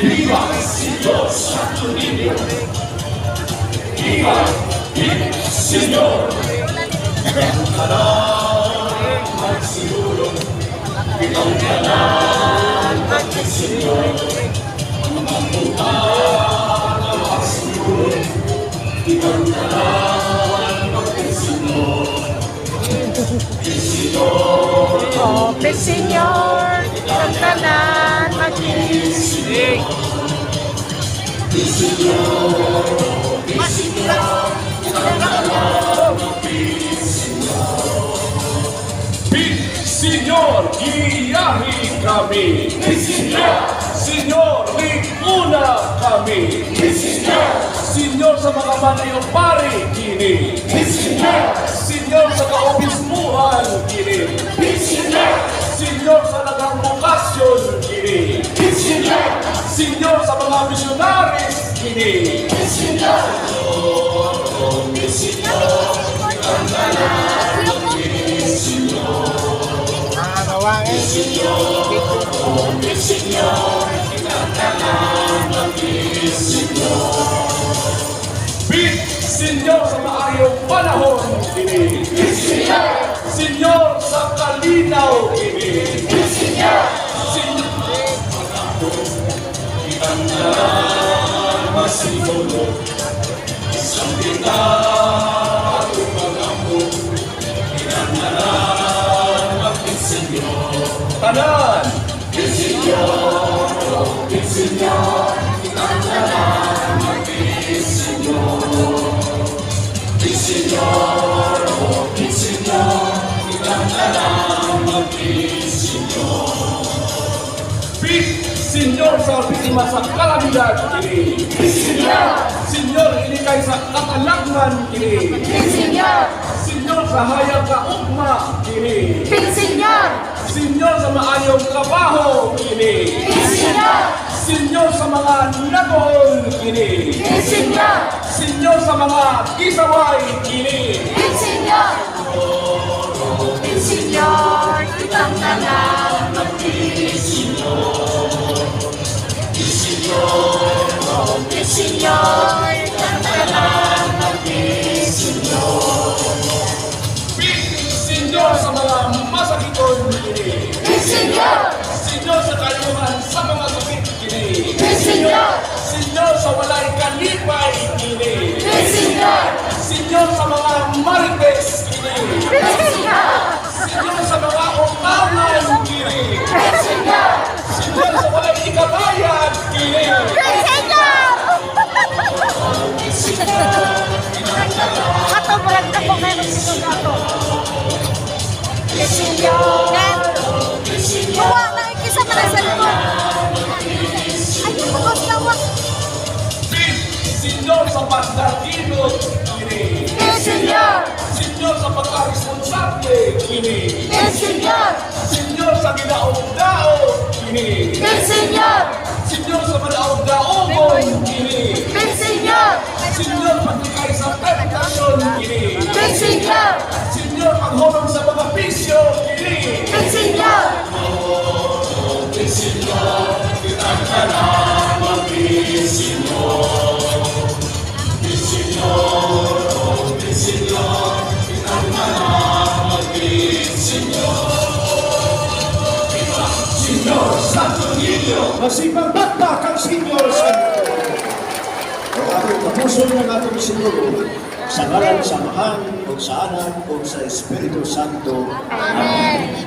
Viva si Dios Santo Niño. Viva el Señor. Ang kanan magsiguro. Ang kanan magsiguro. Ang kanan magsiguro. Ang kanan magsiguro. Open Señor, ang kanan mag-isig. Señor, guiyahi kami. Señor, liguna kami. Señor, sa mga manayong pari kini. Señor, sa kaobismuhan kini. Señor, sa nagang bukasyon kini. Señor, sa mga missionaries kini. Señor, ang kanan kini, Señor. Señor, sa maayong panahon kini. Señor, sa kalinaw kini. Señor, ang kanan masimulo. Isang kita tumagambo. Ang kanan mag-Señor. Kanan! Señor, Señor, ang kanan mag-Señor. Señor, Señor, ang kanan mag-Señor. Señor, sa biktima sa kalamidad kini. Señor, inikay sa katalagman kini. Señor, sa hayag kaugma kini. Señor, sa maayong trabaho kini. Señor, sa mga nagol kini. Señor, sa mga kisaway kini. Señor, ang kanan Señor, ang kanan Señor, sa mga masakiton kini. Señor, sa kaluhan sa mga sakit kini. Señor, sa walay kalipay kini. Señor, sa mga marites kini. Señor, sa mga utangan kini. Señor, sa walay ikabayan kini. Ato, barang na po kayo sa gato. Señor, bawa na ikisa na sa limo. Ay, pagkos na wak. Señor, sa pagdakilot kini. Señor, sa pagka-responsable kini. Señor, sa ginaog-daog kini. Señor, sa madaog-daogon kini. Señor, pagkikay sa tentasyon kini. Señor, paghulog sa mga pisyo kini. Señor, ang kanan mag-Señor. Señor, ang kanan mag-Señor. Señor Santo Niño. Masipang bakbak ang Señor Santo. Ang ating kapuso ng ating Senyor, sa ngalan sa Mahal, o sa Anak, o sa Espiritu Santo. Amen.